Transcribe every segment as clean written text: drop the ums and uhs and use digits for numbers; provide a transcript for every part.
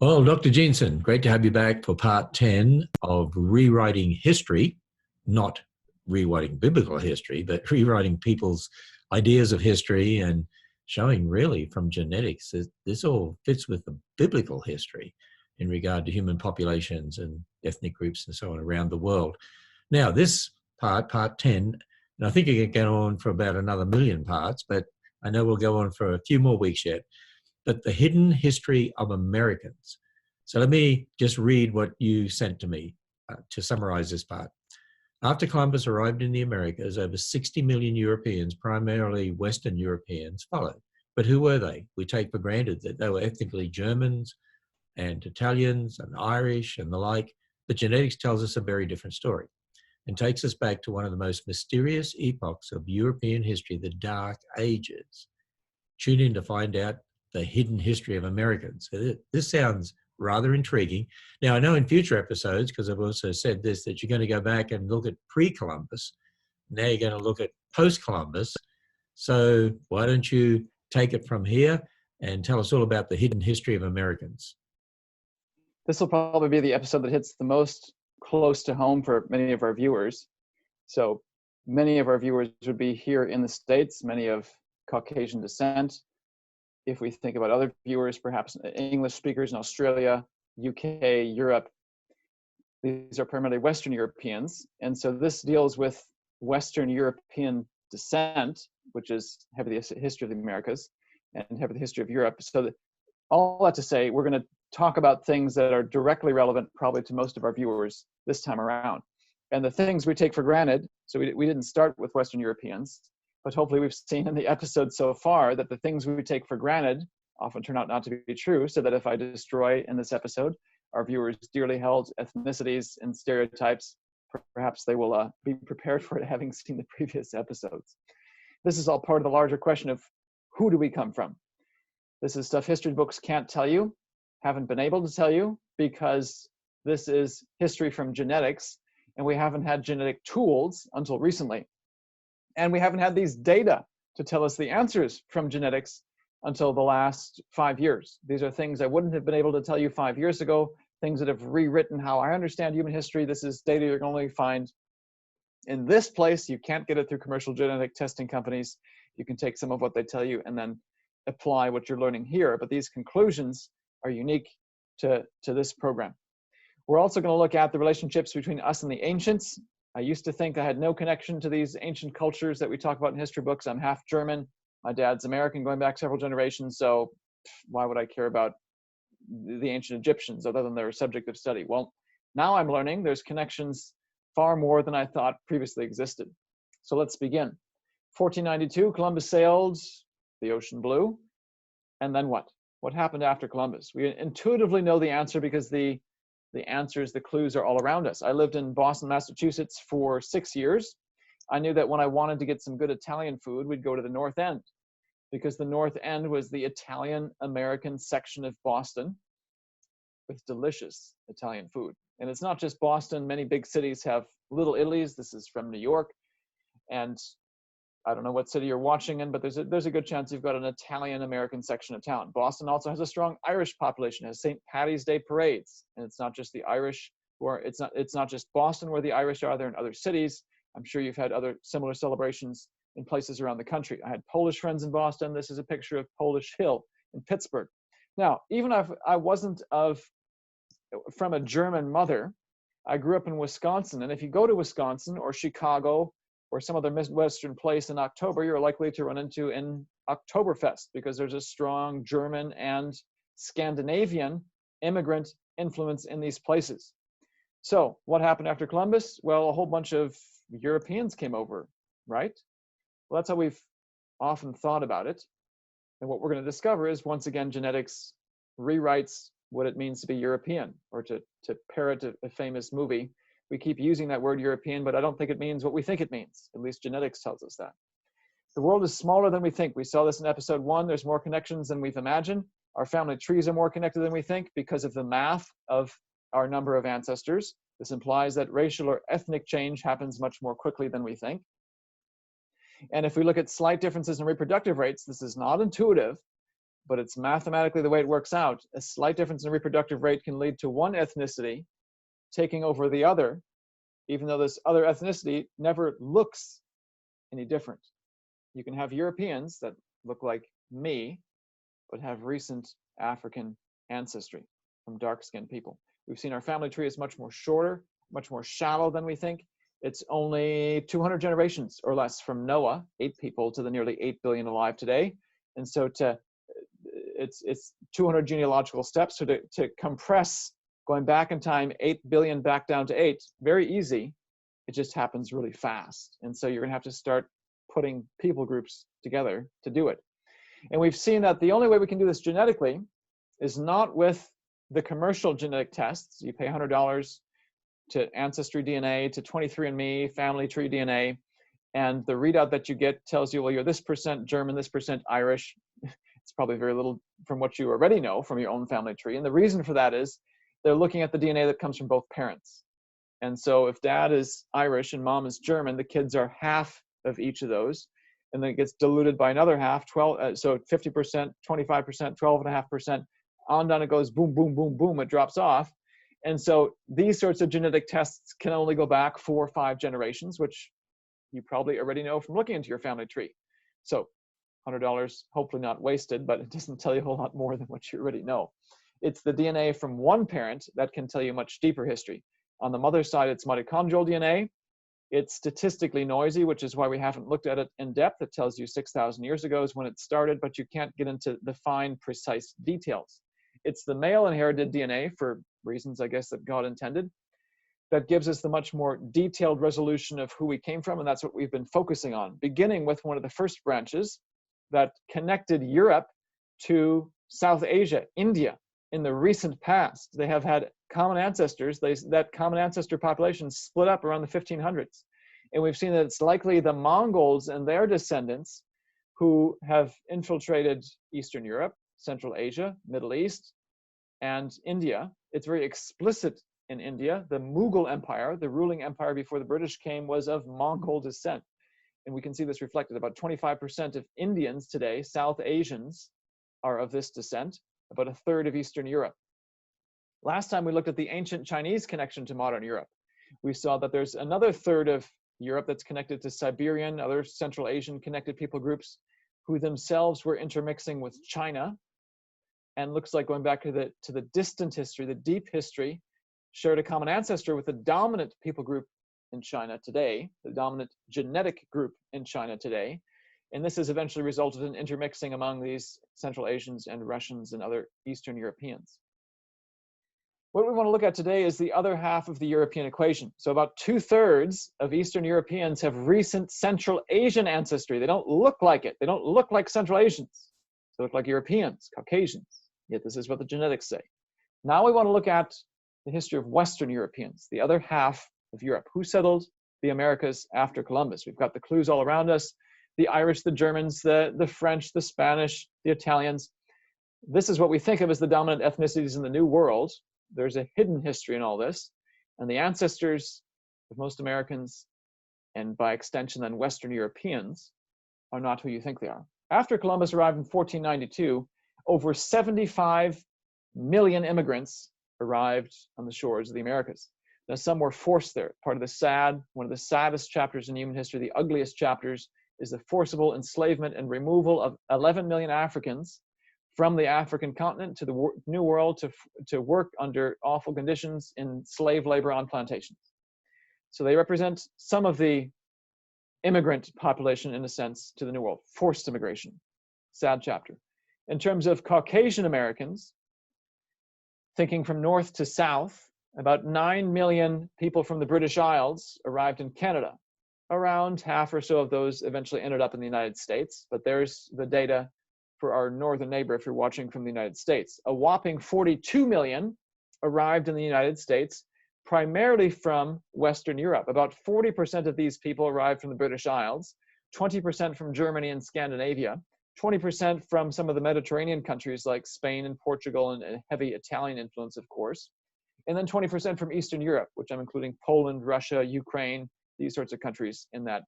Well, Dr. Jeanson, great to have you back for part 10 of rewriting history, not rewriting biblical history, but rewriting people's ideas of history and showing really from genetics that this all fits with the biblical history in regard to human populations and ethnic groups and so on around the world. Now, this part 10, and I think it can go on for about another million parts, but I know we'll go on for a few more weeks yet. But the hidden history of Americans. So let me just read what you sent to me to summarize this part. After Columbus arrived in the Americas, over 60 million Europeans, primarily Western Europeans, followed. But who were they? We take for granted that they were ethnically Germans and Italians and Irish and the like, but genetics tells us a very different story and takes us back to one of the most mysterious epochs of European history, the Dark Ages. Tune in to find out the hidden history of Americans. This sounds rather intriguing. Now, I know in future episodes, because I've also said this, that you're going to go back and look at pre-Columbus. Now you're going to look at post-Columbus. So why don't you take it from here and tell us all about the hidden history of Americans? This will probably be the episode that hits the most close to home for many of our viewers. So many of our viewers would be here in the States, many of Caucasian descent. If we think about other viewers, perhaps English speakers in Australia, UK, Europe, these are primarily Western Europeans. And so this deals with Western European descent, which is heavy the history of the Americas and heavy the history of Europe. So that, all that to say, we're going to talk about things that are directly relevant probably to most of our viewers this time around. And the things we take for granted, so we didn't start with Western Europeans, but hopefully we've seen in the episode so far that the things we take for granted often turn out not to be true, so that if I destroy in this episode our viewers' dearly held ethnicities and stereotypes, perhaps they will be prepared for it having seen the previous episodes. This is all part of the larger question of who do we come from? This is stuff history books can't tell you, haven't been able to tell you, because this is history from genetics, and we haven't had genetic tools until recently. And we haven't had these data to tell us the answers from genetics until the last 5 years. These are things I wouldn't have been able to tell you 5 years ago, things that have rewritten how I understand human history. This is data you're going to only find in this place. You can't get it through commercial genetic testing companies. You can take some of what they tell you and then apply what you're learning here. But these conclusions are unique to this program. We're also going to look at the relationships between us and the ancients. I used to think I had no connection to these ancient cultures that we talk about in history books. I'm half German. My dad's American, going back several generations. So why would I care about the ancient Egyptians other than they're a subject of study? Well, now I'm learning there's connections far more than I thought previously existed. So let's begin. 1492, Columbus sailed the ocean blue. And then what? What happened after Columbus? We intuitively know the answer because the answers, the clues are all around us. I lived in Boston, Massachusetts for 6 years. I knew that when I wanted to get some good Italian food, we'd go to the North End, because the North End was the Italian-American section of Boston with delicious Italian food. And it's not just Boston. Many big cities have Little Italies. This is from New York. And I don't know what city you're watching in, but there's a good chance you've got an Italian-American section of town. Boston also has a strong Irish population, has St. Paddy's Day parades. And it's not just the Irish it's not just Boston where the Irish are, they're in other cities. I'm sure you've had other similar celebrations in places around the country. I had Polish friends in Boston. This is a picture of Polish Hill in Pittsburgh. Now, even if I wasn't from a German mother, I grew up in Wisconsin. And if you go to Wisconsin or Chicago or some other Midwestern place in October, you're likely to run into an Oktoberfest, because there's a strong German and Scandinavian immigrant influence in these places. So what happened after Columbus? Well, a whole bunch of Europeans came over, right? Well, that's how we've often thought about it. And what we're going to discover is, once again, genetics rewrites what it means to be European, or to parrot a famous movie. We keep using that word European, but I don't think it means what we think it means. At least genetics tells us that. The world is smaller than we think. We saw this in episode 1. There's more connections than we've imagined. Our family trees are more connected than we think because of the math of our number of ancestors. This implies that racial or ethnic change happens much more quickly than we think. And if we look at slight differences in reproductive rates, this is not intuitive, but it's mathematically the way it works out. A slight difference in reproductive rate can lead to one ethnicity taking over the other, even though this other ethnicity never looks any different. You can have Europeans that look like me, but have recent African ancestry from dark-skinned people. We've seen our family tree is much more shorter, much more shallow than we think. It's only 200 generations or less from Noah, 8 people, to the nearly 8 billion alive today. And so it's 200 genealogical steps. So to compress going back in time 8 billion back down to 8, very easy. It just happens really fast. And so you're going to have to start putting people groups together to do it. And we've seen that the only way we can do this genetically is not with the commercial genetic tests. You pay $100 to Ancestry DNA, to 23andMe, Family Tree DNA, and the readout that you get tells you, well, you're this % German, this % Irish. It's probably very little from what you already know from your own family tree. And the reason for that is they're looking at the DNA that comes from both parents. And so if dad is Irish and mom is German, the kids are half of each of those. And then it gets diluted by another half, so 50%, 25%, 12.5%, on down it goes, boom, boom, boom, boom, it drops off. And so these sorts of genetic tests can only go back 4 or 5 generations, which you probably already know from looking into your family tree. So $100, hopefully not wasted, but it doesn't tell you a whole lot more than what you already know. It's the DNA from one parent that can tell you much deeper history. On the mother's side, it's mitochondrial DNA. It's statistically noisy, which is why we haven't looked at it in depth. It tells you 6,000 years ago is when it started, but you can't get into the fine, precise details. It's the male inherited DNA, for reasons, I guess, that God intended, that gives us the much more detailed resolution of who we came from, and that's what we've been focusing on, beginning with one of the first branches that connected Europe to South Asia, India. In the recent past, they have had common ancestors. That common ancestor population split up around the 1500s. And we've seen that it's likely the Mongols and their descendants who have infiltrated Eastern Europe, Central Asia, Middle East, and India. It's very explicit in India. The Mughal Empire, the ruling empire before the British came, was of Mongol descent. And we can see this reflected. About 25% of Indians today, South Asians, are of this descent, about a third of Eastern Europe. Last time we looked at the ancient Chinese connection to modern Europe. We saw that there's another third of Europe that's connected to Siberian, other Central Asian connected people groups who themselves were intermixing with China. And looks like going back to the distant history, the deep history, shared a common ancestor with the dominant people group in China today, the dominant genetic group in China today. And this has eventually resulted in intermixing among these Central Asians and Russians and other Eastern Europeans. What we want to look at today is the other half of the European equation. So about 2/3 of Eastern Europeans have recent Central Asian ancestry. They don't look like it. They don't look like Central Asians. They look like Europeans, Caucasians. Yet this is what the genetics say. Now we want to look at the history of Western Europeans, the other half of Europe. Who settled the Americas after Columbus? We've got the clues all around us. The Irish, the Germans, the French, the Spanish, the Italians. This is what we think of as the dominant ethnicities in the New World. There's a hidden history in all this. And the ancestors of most Americans, and by extension then Western Europeans, are not who you think they are. After Columbus arrived in 1492, over 75 million immigrants arrived on the shores of the Americas. Now, some were forced there. One of the saddest chapters in human history, the ugliest chapters, is the forcible enslavement and removal of 11 million Africans from the African continent to the New World to work under awful conditions in slave labor on plantations. So they represent some of the immigrant population, in a sense, to the New World. Forced immigration. Sad chapter. In terms of Caucasian Americans, thinking from north to south, about 9 million people from the British Isles arrived in Canada. Around half or so of those eventually ended up in the United States, but there's the data for our northern neighbor if you're watching from the United States. A whopping 42 million arrived in the United States, primarily from Western Europe. About 40% of these people arrived from the British Isles, 20% from Germany and Scandinavia, 20% from some of the Mediterranean countries like Spain and Portugal, and heavy Italian influence, of course, and then 20% from Eastern Europe, which I'm including Poland, Russia, Ukraine, these sorts of countries in that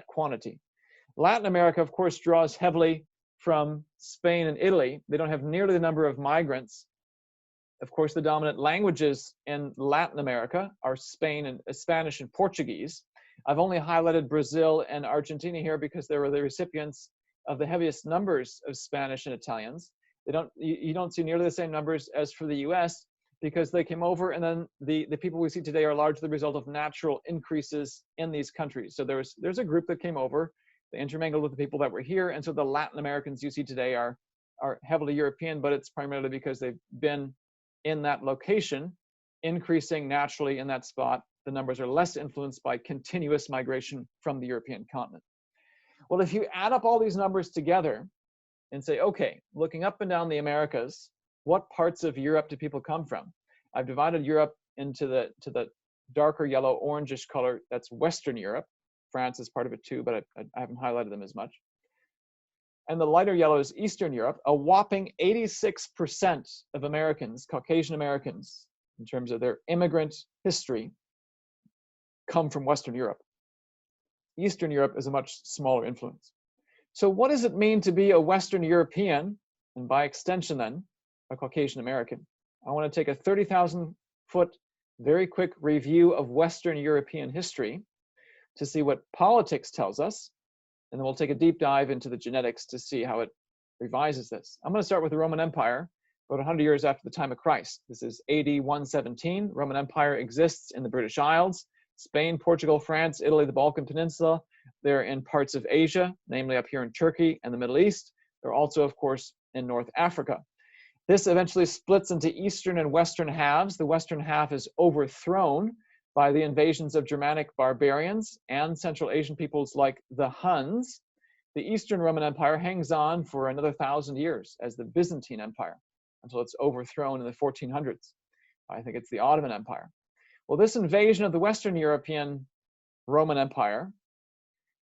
quantity. Latin America, of course, draws heavily from Spain and Italy. They don't have nearly the number of migrants. Of course, the dominant languages in Latin America are Spanish and Portuguese. I've only highlighted Brazil and Argentina here because they were the recipients of the heaviest numbers of Spanish and Italians. You don't see nearly the same numbers as for the US because they came over, and then the people we see today are largely the result of natural increases in these countries. So there's a group that came over, they intermingled with the people that were here, and so the Latin Americans you see today are heavily European, but it's primarily because they've been in that location, increasing naturally in that spot. The numbers are less influenced by continuous migration from the European continent. Well, if you add up all these numbers together and say, okay, looking up and down the Americas, what parts of Europe do people come from? I've divided Europe into the darker yellow, orangish color. That's Western Europe. France is part of it too, but I haven't highlighted them as much. And the lighter yellow is Eastern Europe. A whopping 86% of Americans, Caucasian Americans, in terms of their immigrant history, come from Western Europe. Eastern Europe is a much smaller influence. So what does it mean to be a Western European, and by extension then, a Caucasian American? I want to take a 30,000-foot, very quick review of Western European history to see what politics tells us, and then we'll take a deep dive into the genetics to see how it revises this. I'm going to start with the Roman Empire, about 100 years after the time of Christ. This is AD 117. Roman Empire exists in the British Isles, Spain, Portugal, France, Italy, the Balkan Peninsula. They're in parts of Asia, namely up here in Turkey and the Middle East. They're also, of course, in North Africa. This eventually splits into Eastern and Western halves. The Western half is overthrown by the invasions of Germanic barbarians and Central Asian peoples like the Huns. The Eastern Roman Empire hangs on for another 1,000 years as the Byzantine Empire until it's overthrown in the 1400s. I think it's the Ottoman Empire. Well, this invasion of the Western European Roman Empire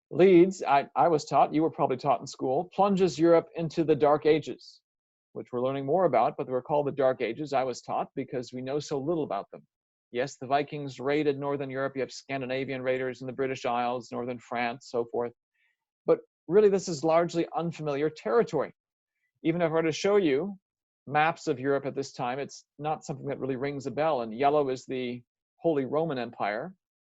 leads, I was taught, you were probably taught in school, plunges Europe into the Dark Ages, which we're learning more about, but they were called the Dark Ages, I was taught, because we know so little about them. Yes, the Vikings raided Northern Europe. You have Scandinavian raiders in the British Isles, Northern France, so forth. But really, this is largely unfamiliar territory. Even if I were to show you maps of Europe at this time, it's not something that really rings a bell. And yellow is the Holy Roman Empire,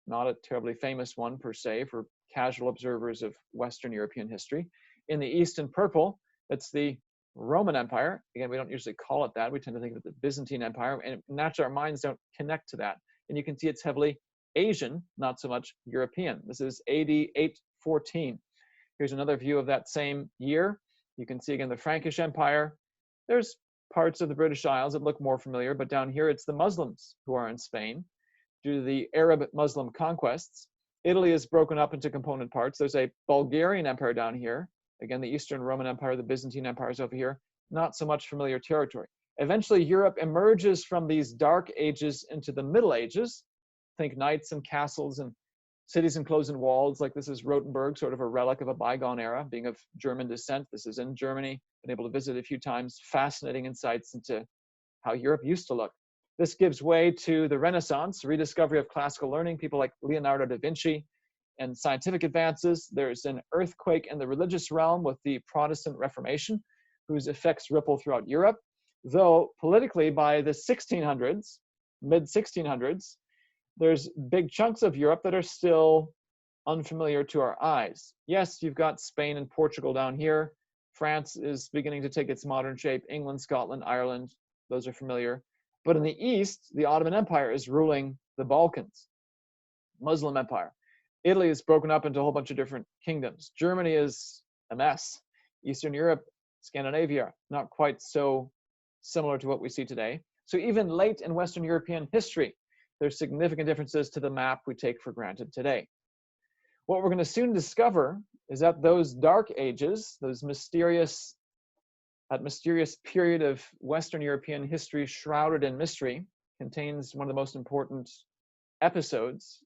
not a terribly famous one per se for casual observers of Western European history. In the east in purple, it's the Roman Empire. Again, we don't usually call it that. We tend to think of it the Byzantine Empire, and naturally our minds don't connect to that. And you can see it's heavily Asian, not so much European. This is AD 814. Here's another view of that same year. You can see again the Frankish Empire. There's parts of the British Isles that look more familiar, but down here it's the Muslims who are in Spain due to the Arab Muslim conquests. Italy is broken up into component parts. There's a Bulgarian Empire down here. Again, the Eastern Roman Empire, the Byzantine Empire is over here. Not so much familiar territory. Eventually, Europe emerges from these dark ages into the Middle Ages. Think knights and castles and cities enclosed in walls, like this is Rothenburg, sort of a relic of a bygone era, being of German descent. This is in Germany. Been able to visit a few times. Fascinating insights into how Europe used to look. This gives way to the Renaissance, rediscovery of classical learning, people like Leonardo da Vinci, and scientific advances. There's an earthquake in the religious realm with the Protestant Reformation, whose effects ripple throughout Europe. Though politically, by the 1600s, mid-1600s, there's big chunks of Europe that are still unfamiliar to our eyes. Yes, you've got Spain and Portugal down here. France is beginning to take its modern shape. England, Scotland, Ireland, those are familiar. But in the east, the Ottoman Empire is ruling the Balkans, Muslim Empire. Italy is broken up into a whole bunch of different kingdoms. Germany is a mess. Eastern Europe, Scandinavia, not quite so similar to what we see today. So even late in Western European history, there's significant differences to the map we take for granted today. What we're going to soon discover is that those dark ages, that mysterious period of Western European history shrouded in mystery, contains one of the most important episodes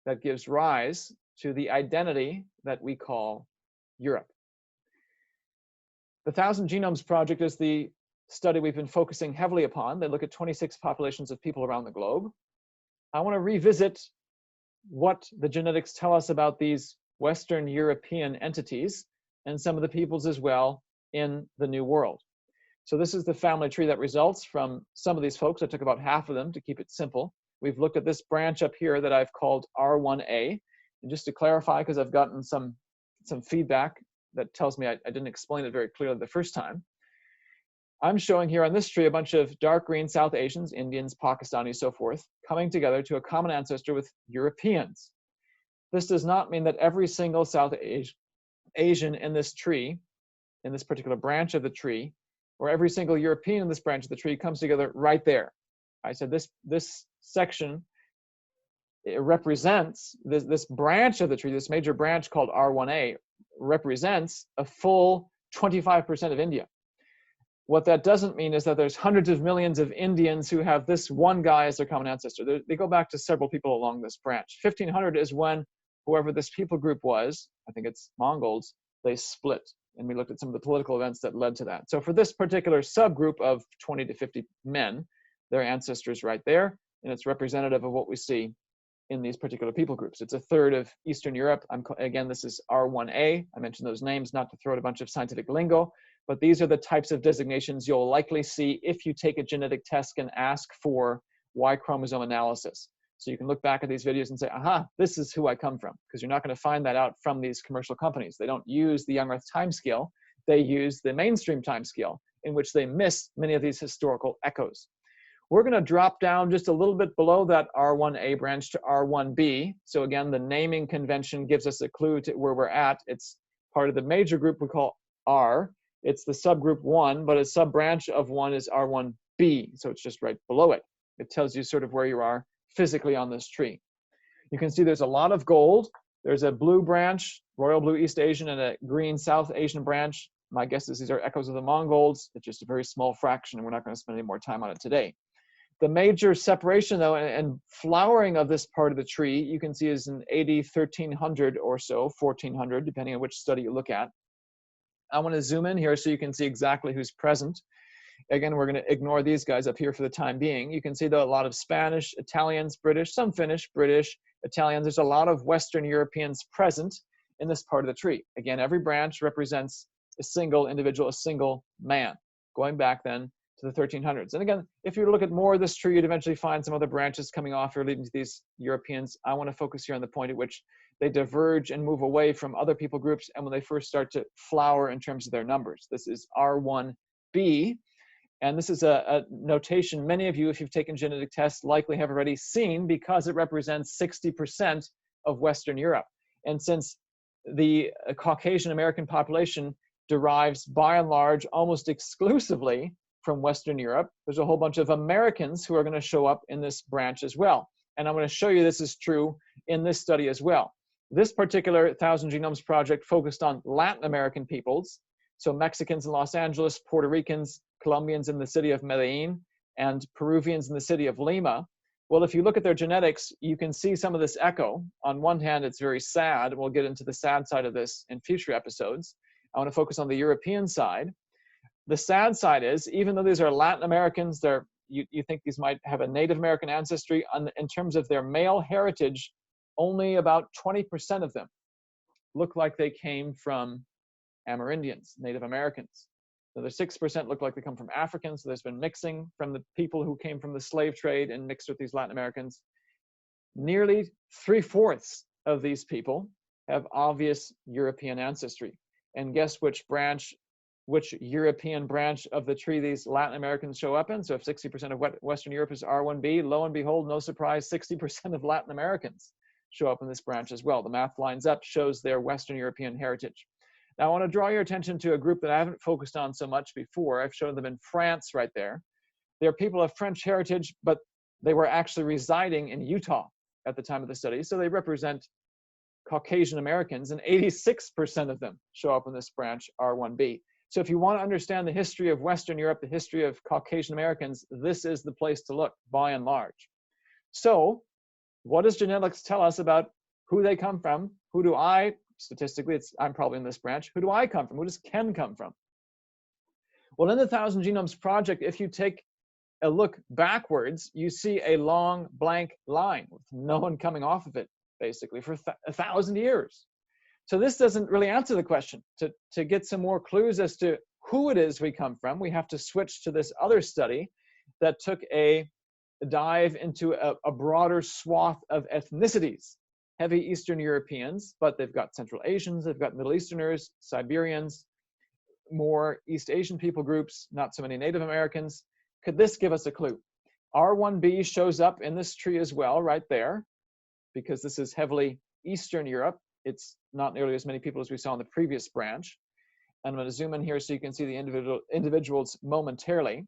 that gives rise to the identity that we call Europe. The 1,000 Genomes Project is the study we've been focusing heavily upon. They look at 26 populations of people around the globe. I want to revisit what the genetics tell us about these Western European entities and some of the peoples as well in the New World. So this is the family tree that results from some of these folks. I took about half of them to keep it simple. We've looked at this branch up here that I've called R1A. And just to clarify, because I've gotten some feedback that tells me I didn't explain it very clearly the first time. I'm showing here on this tree a bunch of dark green South Asians, Indians, Pakistanis, so forth, coming together to a common ancestor with Europeans. This does not mean that every single South Asian in this tree, in this particular branch of the tree, or every single European in this branch of the tree comes together right there. I said this section, it represents, this branch of the tree, this major branch called R1A, represents a full 25% of India. What that doesn't mean is that there's hundreds of millions of Indians who have this one guy as their common ancestor. They go back to several people along this branch. 1500 is when whoever this people group was, I think it's Mongols, they split. And we looked at some of the political events that led to that. So for this particular subgroup of 20 to 50 men, their ancestors right there, and it's representative of what we see in these particular people groups. It's a third of Eastern Europe. Again, this is R1A. I mentioned those names not to throw out a bunch of scientific lingo, but these are the types of designations you'll likely see if you take a genetic test and ask for Y chromosome analysis. So you can look back at these videos and say, aha, this is who I come from, because you're not going to find that out from these commercial companies. They don't use the young Earth timescale. They use the mainstream timescale, in which they miss many of these historical echoes. We're going to drop down just a little bit below that R1A branch to R1B. So again, the naming convention gives us a clue to where we're at. It's part of the major group we call R. It's the subgroup 1, but a sub-branch of 1 is R1B. So it's just right below it. It tells you sort of where you are physically on this tree. You can see there's a lot of gold. There's a blue branch, royal blue East Asian, and a green South Asian branch. My guess is these are echoes of the Mongols. It's just a very small fraction, and we're not going to spend any more time on it today. The major separation, though, and flowering of this part of the tree, you can see is in AD 1300 or so, 1400, depending on which study you look at. I want to zoom in here so you can see exactly who's present. Again, we're going to ignore these guys up here for the time being. You can see though a lot of Spanish, Italians, British, some Finnish, British, Italians. There's a lot of Western Europeans present in this part of the tree. Again, every branch represents a single individual, a single man, going back then to the 1300s. And again, if you look at more of this tree, you'd eventually find some other branches coming off here leading to these Europeans. I want to focus here on the point at which they diverge and move away from other people groups and when they first start to flower in terms of their numbers. This is R1B. And this is a notation many of you, if you've taken genetic tests, likely have already seen because it represents 60% of Western Europe. And since the Caucasian American population derives by and large almost exclusively from Western Europe, there's a whole bunch of Americans who are going to show up in this branch as well. And I'm going to show you this is true in this study as well. This particular 1,000 Genomes project focused on Latin American peoples. So Mexicans in Los Angeles, Puerto Ricans, Colombians in the city of Medellin, and Peruvians in the city of Lima. Well, if you look at their genetics, you can see some of this echo. On one hand, it's very sad. We'll get into the sad side of this in future episodes. I want to focus on the European side. The sad side is, even though these are Latin Americans, you think these might have a Native American ancestry, in terms of their male heritage, only about 20% of them look like they came from Amerindians, Native Americans. So the 6% look like they come from Africans. So there's been mixing from the people who came from the slave trade and mixed with these Latin Americans. Nearly 3/4 of these people have obvious European ancestry. And guess which European branch of the tree these Latin Americans show up in? So if 60% of Western Europe is R1B, lo and behold, no surprise, 60% of Latin Americans show up in this branch as well. The math lines up, shows their Western European heritage. Now, I want to draw your attention to a group that I haven't focused on so much before. I've shown them in France right there. They're people of French heritage, but they were actually residing in Utah at the time of the study. So they represent Caucasian Americans, and 86% of them show up in this branch, R1B. So if you want to understand the history of Western Europe, the history of Caucasian Americans, this is the place to look, by and large. So what does genetics tell us about who they come from? Who do I, statistically, I'm probably in this branch, who do I come from? Who does Ken come from? Well, in the 1,000 Genomes Project, if you take a look backwards, you see a long blank line with no one coming off of it, basically, for 1,000 years. So this doesn't really answer the question. To get some more clues as to who it is we come from, we have to switch to this other study that took a dive into a broader swath of ethnicities. Heavy Eastern Europeans, but they've got Central Asians, they've got Middle Easterners, Siberians, more East Asian people groups, not so many Native Americans. Could this give us a clue? R1b shows up in this tree as well, right there, because this is heavily Eastern Europe. It's not nearly as many people as we saw in the previous branch. I'm going to zoom in here so you can see the individuals momentarily.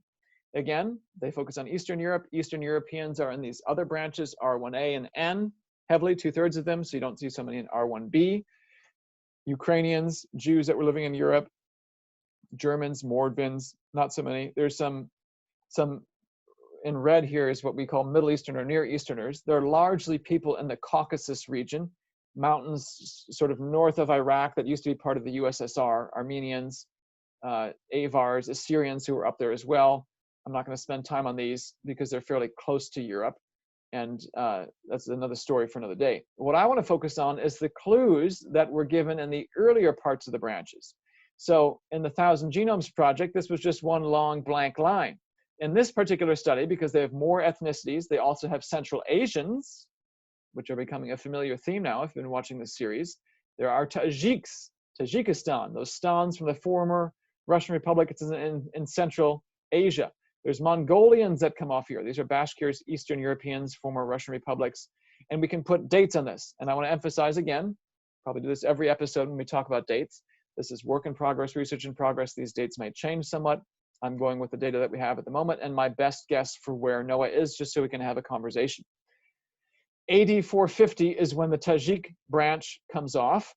Again, they focus on Eastern Europe. Eastern Europeans are in these other branches, R1a and N, heavily, 2/3 of them, so you don't see so many in R1b. Ukrainians, Jews that were living in Europe, Germans, Mordvins, not so many. There's some in red here is what we call Middle Eastern or Near Easterners. They're largely people in the Caucasus region, mountains sort of north of Iraq that used to be part of the USSR, Armenians, Avars, Assyrians who were up there as well. I'm not going to spend time on these because they're fairly close to Europe. And that's another story for another day. What I want to focus on is the clues that were given in the earlier parts of the branches. So in the 1,000 Genomes Project, this was just one long blank line. In this particular study, because they have more ethnicities, they also have Central Asians, which are becoming a familiar theme now if you've been watching this series. There are Tajiks, Tajikistan, those stans from the former Russian Republic in Central Asia. There's Mongolians that come off here. These are Bashkirs, Eastern Europeans, former Russian republics. And we can put dates on this. And I want to emphasize again, probably do this every episode when we talk about dates. This is work in progress, research in progress. These dates may change somewhat. I'm going with the data that we have at the moment and my best guess for where Noah is, just so we can have a conversation. AD 450 is when the Tajik branch comes off.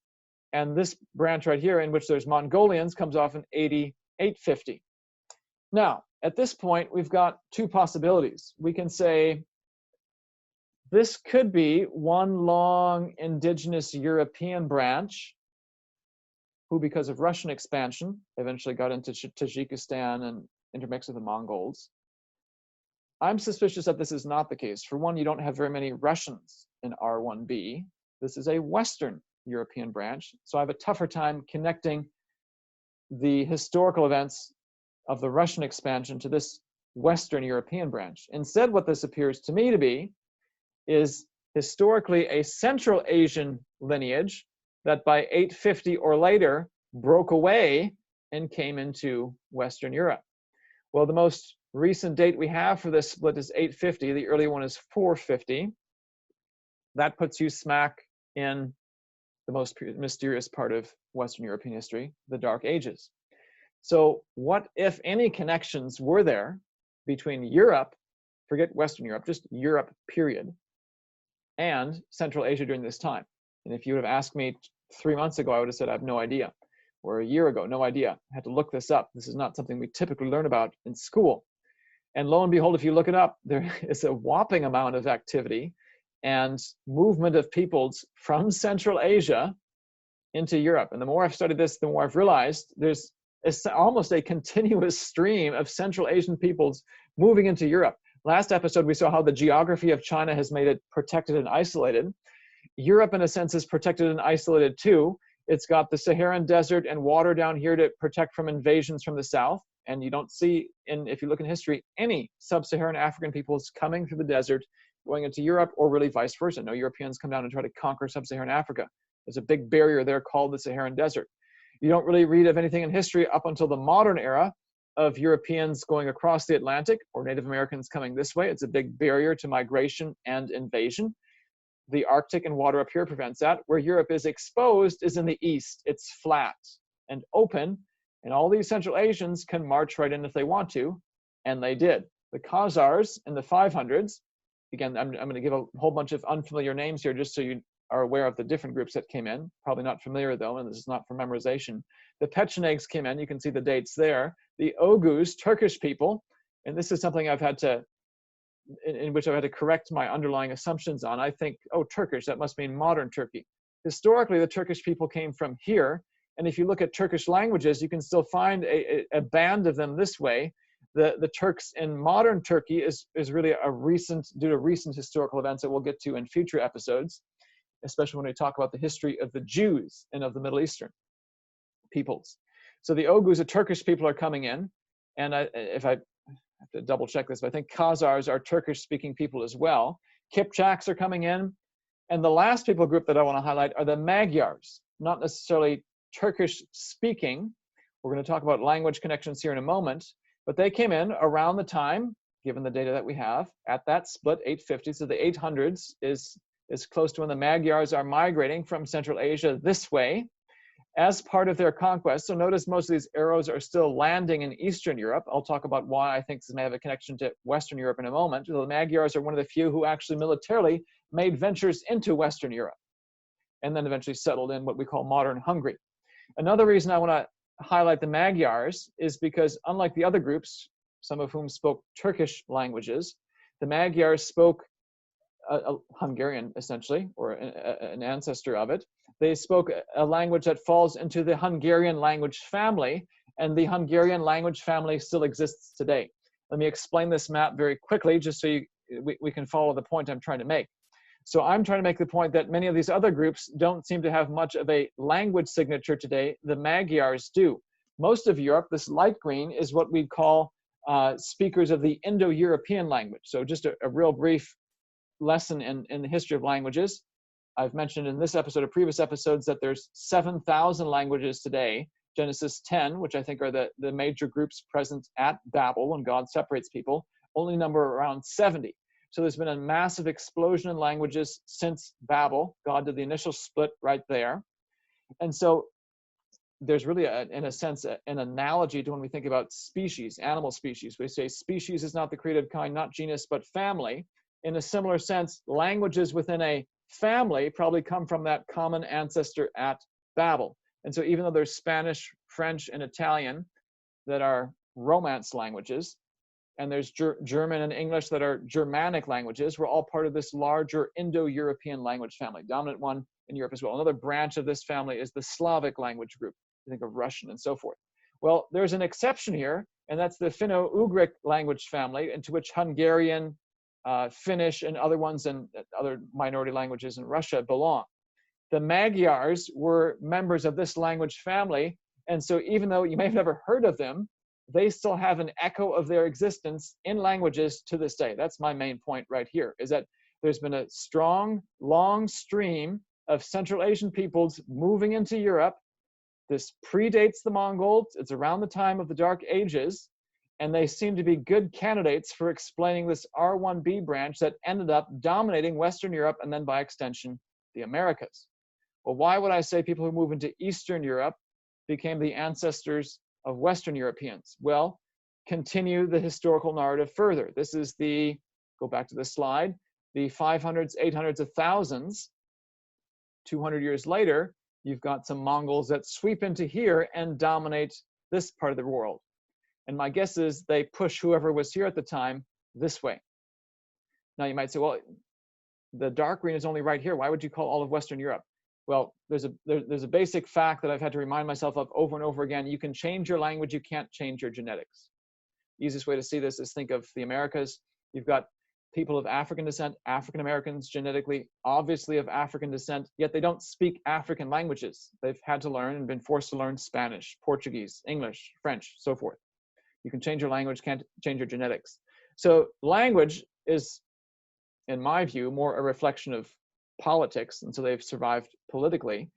And this branch right here, in which there's Mongolians, comes off in AD 850. Now, at this point, we've got two possibilities. We can say this could be one long indigenous European branch who, because of Russian expansion, eventually got into Tajikistan and intermixed with the Mongols. I'm suspicious that this is not the case. For one, you don't have very many Russians in R1b. This is a Western European branch, so I have a tougher time connecting the historical events of the Russian expansion to this Western European branch. Instead, what this appears to me to be is historically a Central Asian lineage that by 850 or later broke away and came into Western Europe. Well, the most recent date we have for this split is 850. The early one is 450. That puts you smack in the most mysterious part of Western European history, the Dark Ages. So what, if any, connections were there between Europe, forget Western Europe, just Europe, period, and Central Asia during this time? And if you would have asked me 3 months ago, I would have said I have no idea. Or a year ago, no idea. I had to look this up. This is not something we typically learn about in school. And lo and behold, if you look it up, there is a whopping amount of activity and movement of peoples from Central Asia into Europe. And the more I've studied this, the more I've realized there's almost a continuous stream of Central Asian peoples moving into Europe. Last episode, we saw how the geography of China has made it protected and isolated. Europe, in a sense, is protected and isolated too. It's got the Saharan desert and water down here to protect from invasions from the south. And you don't see, if you look in history, any sub-Saharan African peoples coming through the desert, going into Europe, or really vice versa. No Europeans come down and try to conquer sub-Saharan Africa. There's a big barrier there called the Saharan desert. You don't really read of anything in history up until the modern era of Europeans going across the Atlantic or Native Americans coming this way. It's a big barrier to migration and invasion. The Arctic and water up here prevents that. Where Europe is exposed is in the east. It's flat and open, and all these Central Asians can march right in if they want to, and they did. The Khazars in the 500s, again, I'm going to give a whole bunch of unfamiliar names here just so you are aware of the different groups that came in. Probably not familiar though, and this is not for memorization. The Pechenegs came in, you can see the dates there. The Oghuz, Turkish people, and this is something I've had to, in which I've had to correct my underlying assumptions on. I think, oh, Turkish, that must mean modern Turkey. Historically, the Turkish people came from here, and if you look at Turkish languages, you can still find a band of them this way. The Turks in modern Turkey is really due to recent historical events that we'll get to in future episodes, especially when we talk about the history of the Jews and of the Middle Eastern peoples. So the Oghuz, the Turkish people, are coming in, and if I have to double check this, but I think Khazars are Turkish-speaking people as well. Kipchaks are coming in, and the last people group that I want to highlight are the Magyars, not necessarily Turkish-speaking. We're going to talk about language connections here in a moment, but they came in around the time, given the data that we have, at that split, 850. So the 800s is close to when the Magyars are migrating from Central Asia this way as part of their conquest. So notice most of these arrows are still landing in Eastern Europe. I'll talk about why I think this may have a connection to Western Europe in a moment. The Magyars are one of the few who actually militarily made ventures into Western Europe and then eventually settled in what we call modern Hungary. Another reason I want to highlight the Magyars is because unlike the other groups, some of whom spoke Turkish languages, the Magyars spoke Hungarian, essentially, or an ancestor of it. They spoke a language that falls into the Hungarian language family, and the Hungarian language family still exists today. Let me explain this map very quickly, just so we can follow the point I'm trying to make. So I'm trying to make the point that many of these other groups don't seem to have much of a language signature today. The Magyars do. Most of Europe, this light green, is what we'd call speakers of the Indo-European language. So just a real brief lesson in the history of languages. I've mentioned in this episode or previous episodes that there's 7,000 languages today. Genesis 10, which I think are the major groups present at Babel when God separates people, only number around 70. So there's been a massive explosion in languages since Babel. God did the initial split right there. And so there's really, in a sense, an analogy to when we think about species, animal species. We say species is not the created kind, not genus, but family. In a similar sense, languages within a family probably come from that common ancestor at Babel. And so even though there's Spanish, French, and Italian that are Romance languages, and there's German and English that are Germanic languages, we're all part of this larger Indo-European language family, dominant one in Europe as well. Another branch of this family is the Slavic language group. You think of Russian and so forth. Well, there's an exception here, and that's the Finno-Ugric language family, into which Hungarian, Finnish, and other ones and other minority languages in Russia belong. The Magyars were members of this language family, and so even though you may have never heard of them, they still have an echo of their existence in languages to this day. That's my main point right here, is that there's been a strong, long stream of Central Asian peoples moving into Europe. This predates the Mongols. It's around the time of the Dark Ages, and they seem to be good candidates for explaining this R1b branch that ended up dominating Western Europe and then by extension, the Americas. Well, why would I say people who move into Eastern Europe became the ancestors of Western Europeans? Well, continue the historical narrative further. This is go back to the slide, the 500s, 800s, 1000s. 200 years later, you've got some Mongols that sweep into here and dominate this part of the world. And my guess is they push whoever was here at the time this way. Now you might say, well, the dark green is only right here. Why would you call all of Western Europe? Well, there's a basic fact that I've had to remind myself of over and over again. You can change your language, you can't change your genetics. Easiest way to see this is think of the Americas. You've got people of African descent, African Americans genetically, obviously of African descent, yet they don't speak African languages. They've had to learn and been forced to learn Spanish, Portuguese, English, French, so forth. You can change your language, can't change your genetics. So language is, in my view, more a reflection of politics, and so they've survived politically.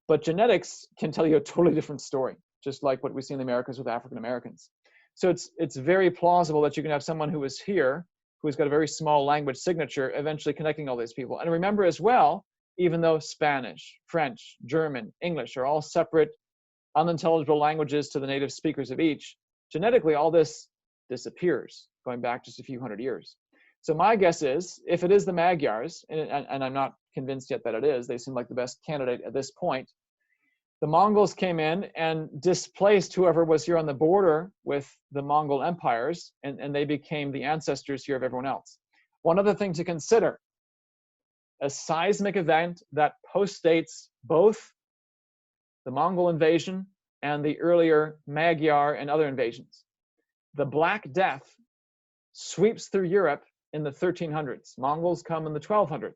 But genetics can tell you a totally different story, just like what we see in the Americas with African Americans. So it's very plausible that you can have someone who is here, who's got a very small language signature, eventually connecting all these people. And remember as well, even though Spanish, French, German, English are all separate, unintelligible languages to the native speakers of each, genetically all this disappears, going back just a few hundred years. So my guess is, if it is the Magyars, and I'm not convinced yet that it is, they seem like the best candidate at this point, the Mongols came in and displaced whoever was here on the border with the Mongol empires, and they became the ancestors here of everyone else. One other thing to consider, a seismic event that postdates both the Mongol invasion and the earlier Magyar and other invasions. The Black Death sweeps through Europe in the 1300s. Mongols come in the 1200s.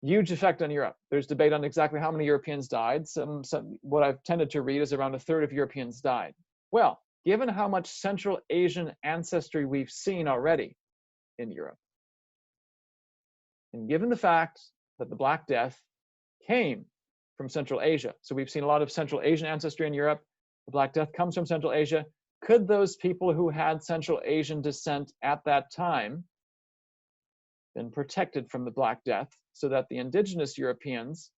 Huge effect on Europe. There's debate on exactly how many Europeans died. What I've tended to read is around a third of Europeans died. Well, given how much Central Asian ancestry we've seen already in Europe, and given the fact that the Black Death came from Central Asia, so we've seen a lot of Central Asian ancestry in Europe, the Black Death comes from Central Asia, could those people who had Central Asian descent at that time been protected from the Black Death so that the indigenous Europeans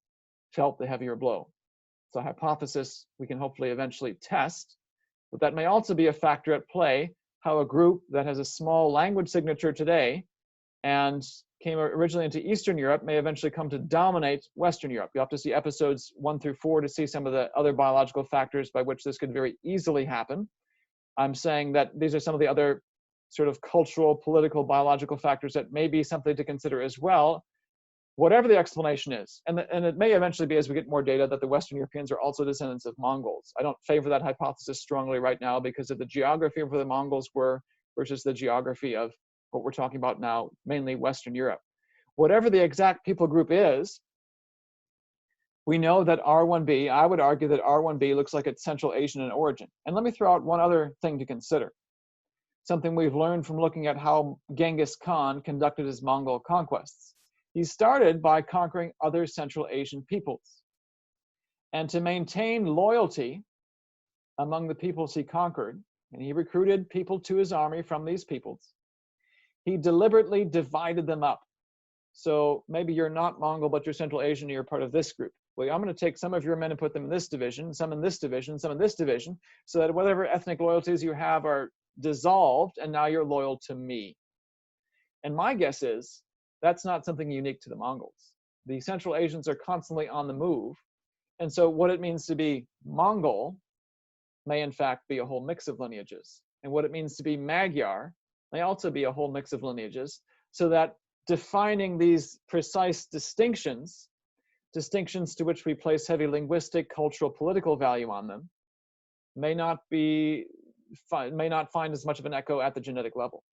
felt the heavier blow? It's a hypothesis we can hopefully eventually test, but that may also be a factor at play, how a group that has a small language signature today and came originally into Eastern Europe may eventually come to dominate Western Europe. You'll have to see episodes 1 through 4 to see some of the other biological factors by which this could very easily happen. I'm saying that these are some of the other sort of cultural, political, biological factors that may be something to consider as well, whatever the explanation is. And it may eventually be, as we get more data, that the Western Europeans are also descendants of Mongols. I don't favor that hypothesis strongly right now because of the geography of where the Mongols were versus the geography of what we're talking about now, mainly Western Europe. Whatever the exact people group is, we know that R1b, I would argue that R1b looks like it's Central Asian in origin. And let me throw out one other thing to consider. Something we've learned from looking at how Genghis Khan conducted his Mongol conquests. He started by conquering other Central Asian peoples. And to maintain loyalty among the peoples he conquered, and he recruited people to his army from these peoples, he deliberately divided them up. So maybe you're not Mongol, but you're Central Asian, and you're part of this group. Well, I'm going to take some of your men and put them in this division, some in this division, some in this division, so that whatever ethnic loyalties you have are dissolved, and now you're loyal to me. And my guess is that's not something unique to the Mongols. The Central Asians are constantly on the move. And so what it means to be Mongol may in fact be a whole mix of lineages. And what it means to be Magyar may also be a whole mix of lineages, so that defining these precise distinctions to which we place heavy linguistic, cultural, political value on them, may not find as much of an echo at the genetic level.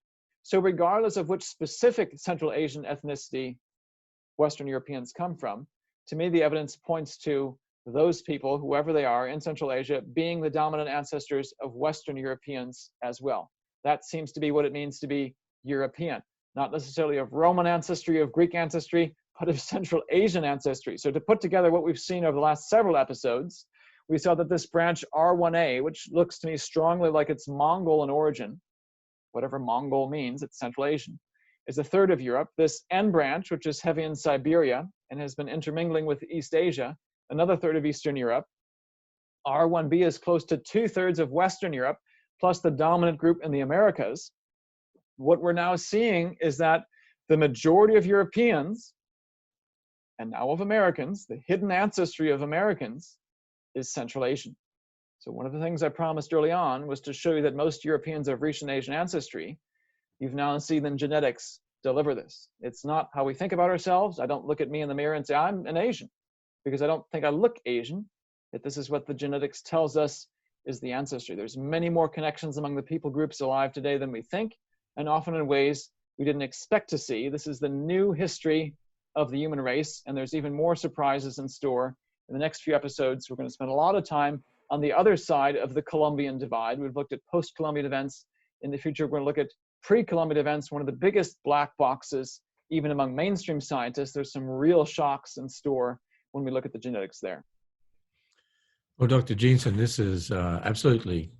So regardless of which specific Central Asian ethnicity Western Europeans come from, to me the evidence points to those people, whoever they are in Central Asia, being the dominant ancestors of Western Europeans as well. That seems to be what it means to be European, not necessarily of Roman ancestry, of Greek ancestry, but of Central Asian ancestry. So to put together what we've seen over the last several episodes, we saw that this branch R1a, which looks to me strongly like it's Mongol in origin, whatever Mongol means, it's Central Asian, is a third of Europe. This N branch, which is heavy in Siberia and has been intermingling with East Asia, another third of Eastern Europe. R1b is close to 2/3 of Western Europe, plus the dominant group in the Americas. What we're now seeing is that the majority of Europeans, and now of Americans, the hidden ancestry of Americans, is Central Asian. So one of the things I promised early on was to show you that most Europeans have recent Asian ancestry. You've now seen in genetics deliver this. It's not how we think about ourselves. I don't look at me in the mirror and say, I'm an Asian, because I don't think I look Asian. Yet this is what the genetics tells us is the ancestry. There's many more connections among the people groups alive today than we think, and often in ways we didn't expect to see. This is the new history of the human race, and there's even more surprises in store. In the next few episodes, we're going to spend a lot of time on the other side of the Columbian divide. We've looked at post-Columbian events. In the future, we're going to look at pre-Columbian events, one of the biggest black boxes, even among mainstream scientists. There's some real shocks in store when we look at the genetics there. Well, Dr. Jeanson, this is absolutely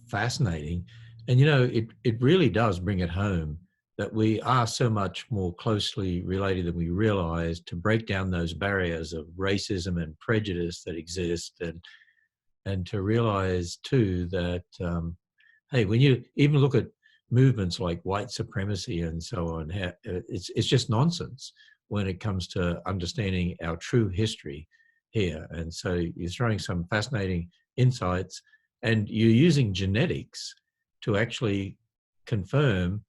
fascinating. And, you know, it really does bring it home that we are so much more closely related than we realize, to break down those barriers of racism and prejudice that exist, and to realize, too, that, hey, when you even look at movements like white supremacy and so on, it's just nonsense when it comes to understanding our true history here. And so you're throwing some fascinating insights, and you're using genetics to actually confirm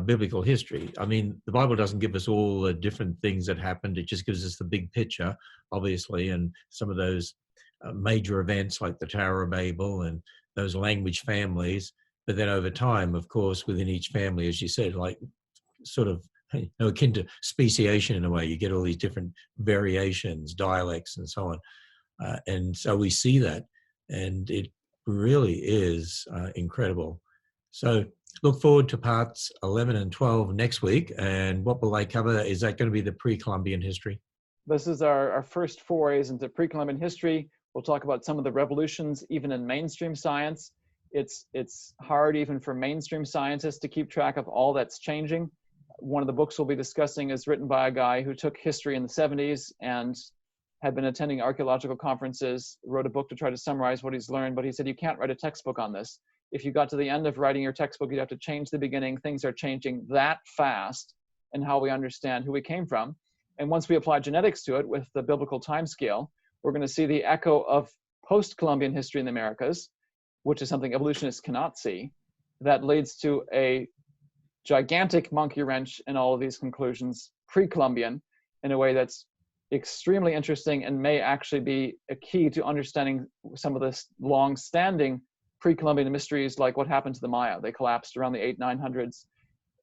biblical history. I mean, the Bible doesn't give us all the different things that happened. It just gives us the big picture, obviously, and some of those major events like the Tower of Babel and those language families. But then over time, of course, within each family, as you said, like sort of akin to speciation in a way. You get all these different variations, dialects, and so on. And so we see that, and it really is incredible. So look forward to parts 11 and 12 next week. And what will they cover? Is that going to be the pre-Columbian history? This is our first forays into pre-Columbian history. We'll talk about some of the revolutions, even in mainstream science. It's hard even for mainstream scientists to keep track of all that's changing. One of the books we'll be discussing is written by a guy who took history in the 70s and had been attending archaeological conferences, wrote a book to try to summarize what he's learned, but he said, you can't write a textbook on this. If you got to the end of writing your textbook, you'd have to change the beginning. Things are changing that fast in how we understand who we came from. And once we apply genetics to it with the biblical timescale, we're going to see the echo of post-Columbian history in the Americas, which is something evolutionists cannot see, that leads to a gigantic monkey wrench in all of these conclusions, pre-Columbian, in a way that's extremely interesting and may actually be a key to understanding some of the long-standing pre-Columbian mysteries, like what happened to the Maya. They collapsed around the 800s-900s,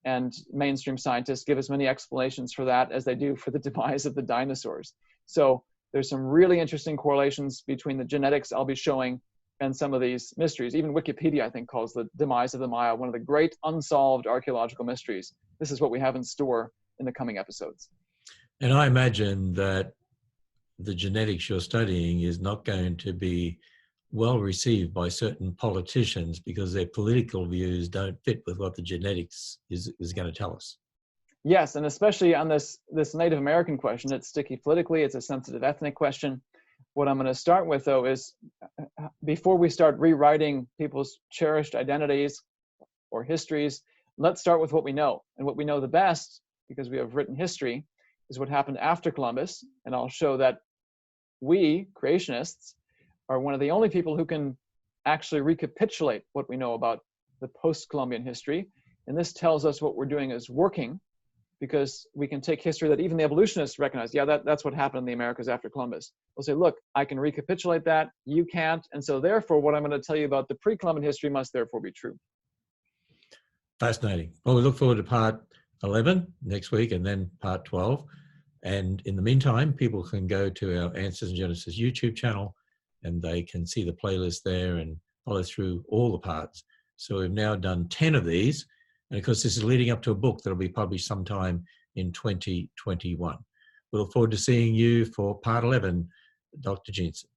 and mainstream scientists give as many explanations for that as they do for the demise of the dinosaurs. So there's some really interesting correlations between the genetics I'll be showing and some of these mysteries. Even Wikipedia, I think, calls the demise of the Maya one of the great unsolved archaeological mysteries. This is what we have in store in the coming episodes. And I imagine that the genetics you're studying is not going to be well received by certain politicians because their political views don't fit with what the genetics is going to tell us. Yes, and especially on this Native American question, it's sticky politically, it's a sensitive ethnic question. What I'm going to start with, though, is before we start rewriting people's cherished identities or histories, let's start with what we know. And what we know the best, because we have written history, is what happened after Columbus. And I'll show that we, creationists, are one of the only people who can actually recapitulate what we know about the post-Columbian history. And this tells us what we're doing is working, because we can take history that even the evolutionists recognize. Yeah, that's what happened in the Americas after Columbus. We'll say, look, I can recapitulate that, you can't. And so therefore, what I'm going to tell you about the pre-Columbian history must therefore be true. Fascinating. Well, we look forward to part 11 next week and then part 12. And in the meantime, people can go to our Answers in Genesis YouTube channel and they can see the playlist there and follow through all the parts. So we've now done 10 of these. And of course, this is leading up to a book that will be published sometime in 2021. We look forward to seeing you for part 11, Dr. Jeanson.